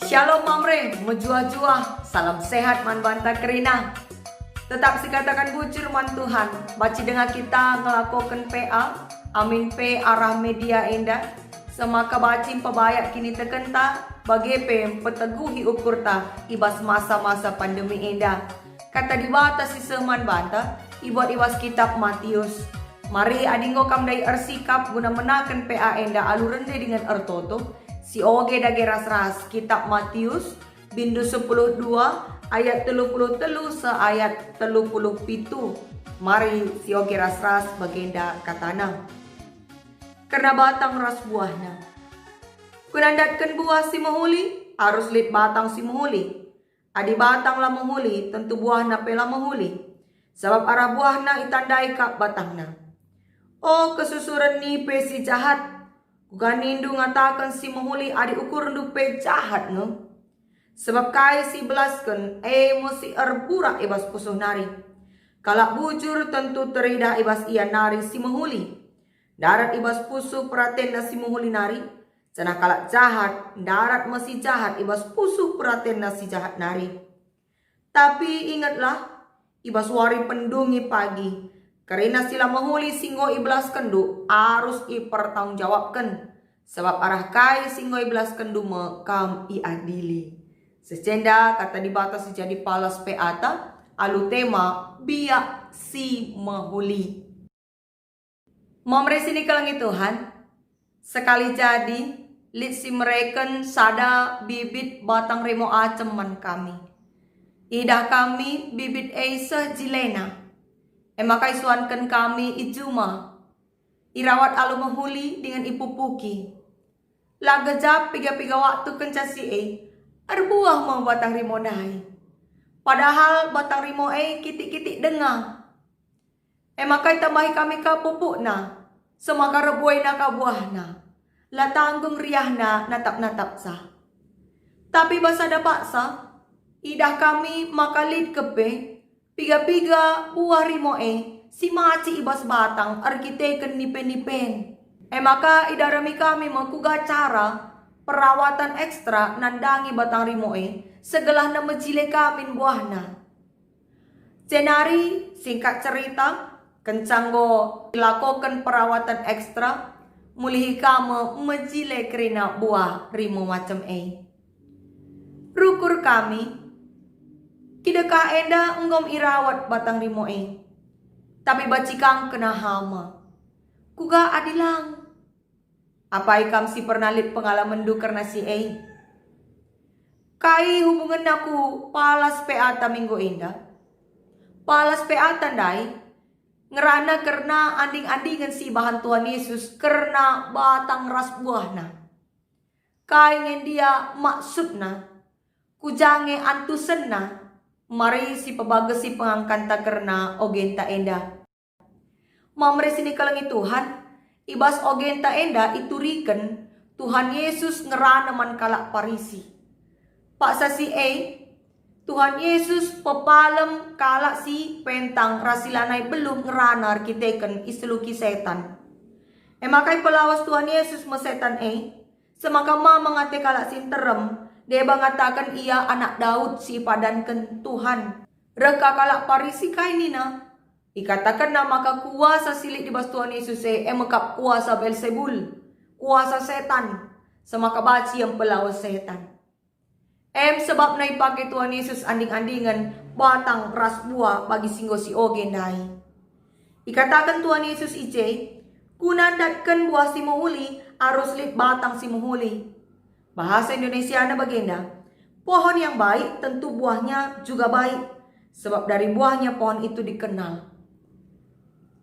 Shalom mamre, menjua-jua, salam sehat man banta kerina. Tetap sikatakan bujur man Tuhan, baci dengan kita ngelakukan PA, amin P arah media indah. Semaka bacin pabayak kini tekenta, bagi P peteguhi ukur ta, ibas masa-masa pandemi indah. Kata dibatas si seman banta, ibuat ibas kitab Matius. Mari adingo kam dai ersikap guna menakan PA indah alu rende dengan ertoto. Si oge dage ras-ras kitab Matius bindu 12 ayat 33 se ayat 37. Mari si oge ras-ras bagenda katana. Karena batang ras buahna. Kunandatkan buah si mahuli harus lit batang si mahuli. Adi batang lah mahuli tentu buahna pela mahuli. Sebab arah buahna itandai kak batangna. Oh kesusuran ni pe si jahat. Kuganindu ngatakan si mahuli adi ukur dupe jahat no. Sebab kai si belaskan emosi erburak ibas pusuh nari. Kalak bujur tentu teridah ibas ia nari si mahuli. Darat ibas pusuh perhatian na si mahuli nari. Cana kalak jahat, darat masih jahat ibas pusuh perhatian na si jahat nari. Tapi ingatlah ibas wari pendungi pagi. Karena sila mahuli singgo iblas kendu harus ipertanggungjawabkan. Sebab arah kai singgo iblas kendu mekam iadili. Secenda kata dibatas jadi palas peata alu tema biak si mahuli. Momre sini kalangi Tuhan. Sekali jadi lit si mereken sada bibit batang remo aceman kami. Idah kami bibit eisa jilena. Emakai suankan kami ijuma. Irawat alu mahuli dengan ipupuki. Lagajap piga-piga waktu kencasi arbuah mau batang rimo dai. Padahal batang rimo kitik-kitik dengar. Emakai tambahi kami ka pupuk na. Semaka rebuai na ka buah na. La tanggung riahna natap-natap sah. Tapi basa dapaksa. Idah kami makalit kepe. Piga-piga buah rimo si maci ibas batang arkiteken nipen-nipen. Maka idarami kami mengkuga cara perawatan ekstra nandangi batang rimo segelah na mejile kami buahna. Senari singkat cerita kencanggo dilakukan perawatan ekstra mulihi kamu mejile kerina buah rimo macam Rukur kami Kidakah enda enggom irawat batang rimo tapi bacikang kena hama. Kuga adilang. Apa ikam si pernah lit pengalaman du karena si Kai hubungan aku palas peata minggu enda. Palas peata dai. Ngerana karena anding-andingan si bahan Tuhan Yesus karena batang ras buahna. Kai ngen dia maksudna. Kujange antusenna. Mari si pebagas si pengangkanta karena ogenta enda. Mamre sini kalangi Tuhan. Ibas ogenta enda iturikan Tuhan Yesus ngerana man kalak parisi. Paksa si Tuhan Yesus pepalem kalak si pentang rasilanai belum ngerana arkiteken isluki setan. Emakai pelawas Tuhan Yesus mesetan semaka ma mengate kalak sinterem. Dia mengatakan ia anak Daud si padankan Tuhan. Reka kalak parisi kai nina. Ikatakan nama ka kuasa silik di bas Tuhan Yesus emakap kuasa Belzebul. Kuasa setan. Semaka baci yang pelawas setan. Sebab na ipake Tuhan Yesus anding-andingan batang ras buah bagi singgo si oge nai. Ikatakan Tuhan Yesus kunandatkan buah si muhuli harus lit batang si muhuli. Bahasa Indonesia na bagenda, pohon yang baik tentu buahnya juga baik. Sebab dari buahnya pohon itu dikenal.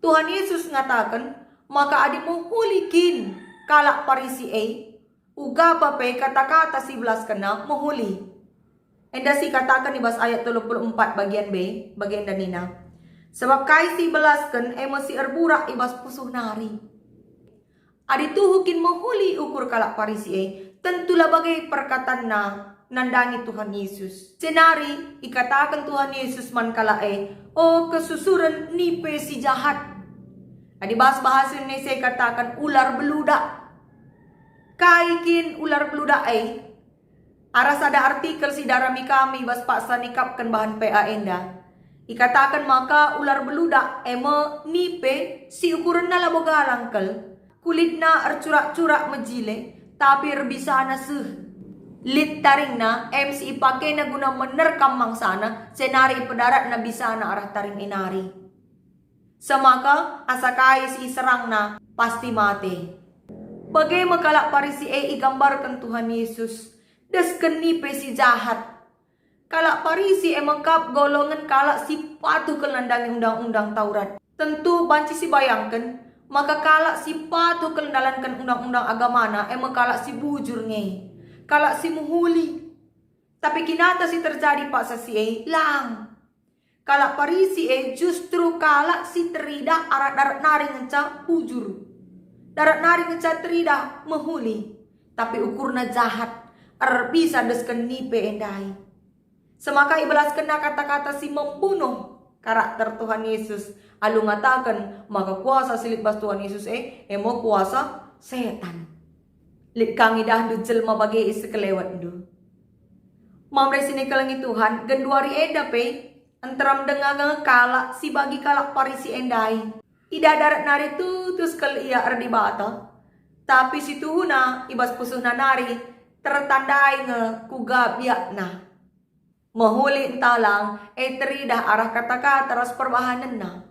Tuhan Yesus ngatakan, maka adimu hulikin kalak parisi uga pape kata-kata si belas kena muhuli. Enda si katakan di bas ayat 34 bagian B, bagian danina. Sebab kai si belaskan emosi erburak ibas pusuh nari. Adi tuhukin muhuli ukur kalak parisi tentulah bagai perkataan na nandangi Tuhan Yesus. Senari ikatakan Tuhan Yesus man kala oh kesusuran nipe si jahat. Adi bahasa Indonesia katakan ular beludak. Kaikin ular beludak Aras ada artikel si darami kami bas paksa nikapkan bahan PA enda. Ikatakan maka ular beludak eme nipe si ukuran na labo galangkel. Kulit na ercurak-curak mejile tapi rebisa na seh. Lit taring na MC ipake na guna menerkam mangsana senari pedarat na bisa na arah taring inari. Semaka asakai si serang na pasti mati. Bagai makalak parisi igambarkan Tuhan Yesus. Desken nipe si jahat. Kalak parisi mekap golongan kalak si patuh kelandangi undang-undang Taurat. Tentu banci si bayangkan. Maka kalak si patuh kelandalankan undang-undang agamana kalak si bujur nge. Kalak si muhuli. Tapi kinata si terjadi paksa si lang. Kalak parisi justru kalak si terida arat darat nari ngenca bujur. Darat nari ngenca terida muhuli. Tapi ukurna jahat. Bisa desken nipe endai. Semaka ibalas kena kata-kata si membunuh karakter Tuhan Yesus. Alu ngatakan maka kuasa silit bas Tuhan Yesus emo kuasa setan. Lit kang idah du jelma bagi isi kelewat du. Mamre sini kelengi Tuhan genduari eda antaram dengang kalak si bagi kalak parisi endai. Ida darat nari tutus kel ia erdi bata. Tapi si tuhuna ibas pusuh nari tertandai nge kuga biakna. Mahuli entalang teridah arah kata-kata ras perbahanan na.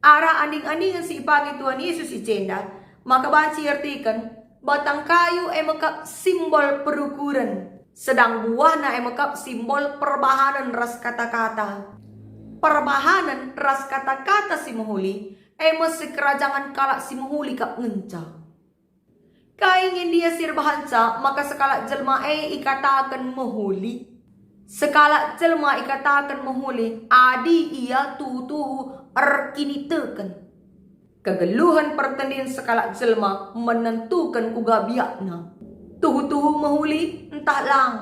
Arah anding-andingan si ipagi Tuhan Yesus si cenda. Maka banci artikan batang kayu mekap simbol perukuran. Sedang buah na mekap simbol perbahanan ras kata-kata. Perbahanan ras kata-kata si mahuli si kerajangan kalak si mahuli kap ngenca. Kaingin dia sirbahanca maka sekala jelma ikatakan mahuli. Sekala jelma ikatakan mahuli adi ia tutuhu erkiniteken. Kegeluhan pertandingan sekala jelma menentukan kugabiakna. Tuhu-tuhu mahuli entah lang.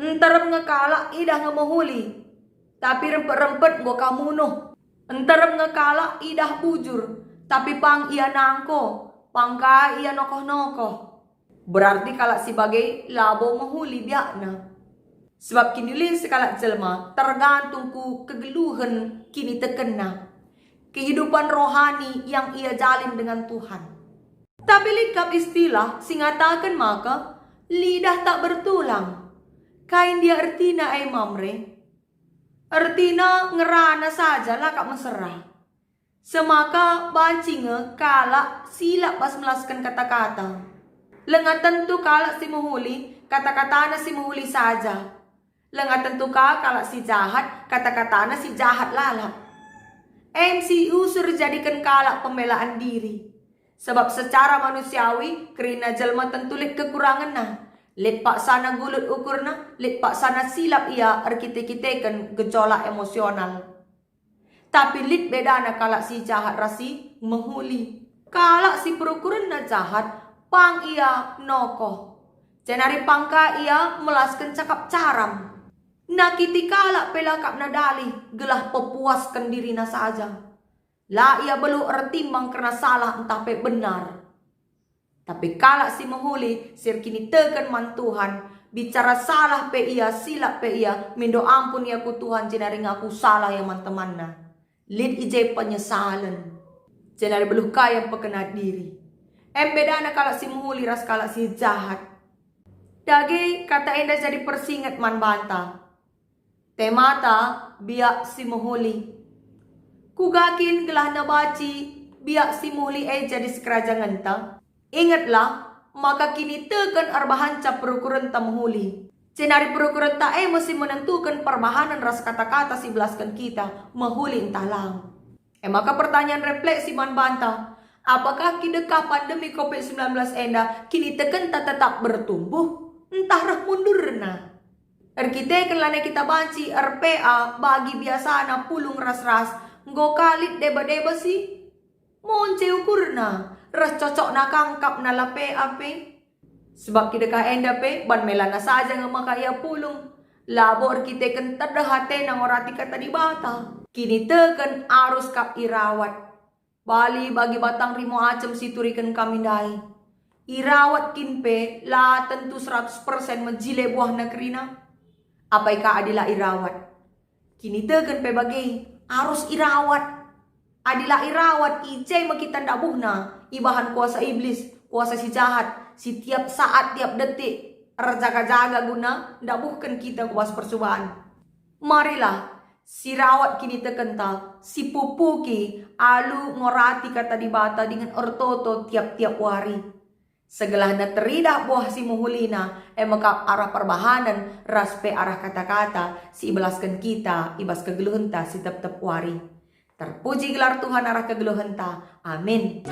Entarem ngekala idah ngemahuli. Tapi rempet-rempet gua kamunuh. Entarem ngekala idah bujur. Tapi pang ia nangko. Pangka ia nokoh-nokoh. Berarti kalau sebagai labo mahuli biakna. Sebab kini lin sekala jelma tergantung ku kegeluhan kini tekena. Kehidupan rohani yang ia jalin dengan Tuhan. Tapi likap istilah singatakan maka lidah tak bertulang. Kain dia ertina mamre. Ertina ngerana saja lah kak mesra. Semaka bancinge kalak silap pas melaskan kata-kata. Lengat tentu kalak si muhuli, kata-katana si muhuli saja. Lengat tentu kalak si jahat, kata-katana si jahat lalap. MC usur jadikan kalak pembelaan diri. Sebab secara manusiawi, kerina jelma tentu lit kekurangan na. Lit paksana gulut ukurna, lit paksana silap ia arkite-kiteken gejolak emosional. Tapi lit bedana kalak si jahat rasi menghuli. Kalak si perukuran na jahat pang ia nokoh. Jenari pangka ia melaskan cakap caram. Nakiti kalak pelakap nadali gelah pepuaskan diri na saja. La ia belu ertimbang karena salah entah pe benar. Tapi kalak si menghuli sir kini tekan man Tuhan. Bicara salah pe ia silap pe ia. Mindo ampun ya ku Tuhan jenari ngaku salah ya man teman na. Lid ije penyesalan. Jenari beluh kaya pekena diri. Bedana kalau si muhuli ras kalau si jahat. Dagi kata enda jadi persingat man banta. Temata biak si muhuli. Kugakin gelah na baci biak si muhuli jadi sekerajangan ta. Ingatlah maka kini tekan arbahan cap perukuran ta muhuli. Jenari perukuran ta mesti menentukan perbahanan ras kata-kata si belaskan kita mahuli entah lang. Maka pertanyaan refleksi man banta. Apakah kidekah pandemi COVID-19 enda kini tekan tak tetap bertumbuh? Entah rah mundur na. Kita kelana kita banci RPA bagi biasana pulung ras-ras. Nggo kalit deba-deba si. Monce ukurna. Ras cocok na kangkap na lape ape. Sebab kita ka enda pe ban melana saja nga makaya pulong. Labor kita kan tadahate nang orati kata di bata. Kini teken arus kap irawat. Bali bagi batang rimo acem siturikan kami dai. irawat kinpe la tentu 100% menjile buah negerina. Apa ika adila irawat? Kini tegen pe bagi harus irawat. Adila irawat ijay makita dabuhna ibahan kuasa iblis, kuasa si jahat, si tiap saat, tiap detik terjaga-jaga guna dabuhkan kita kuas percobaan. Marilah si rawat kini tekenta, si pupuki alu ngorati kata dibata dengan ortoto tiap-tiap wari. Segelah na teridah buah si muhulina makap arah perbahanan raspe arah kata-kata si ibalaskan kita ibas kegeluhenta si tep-tep wari. Terpuji gelar Tuhan arah kegeluhenta. Amin.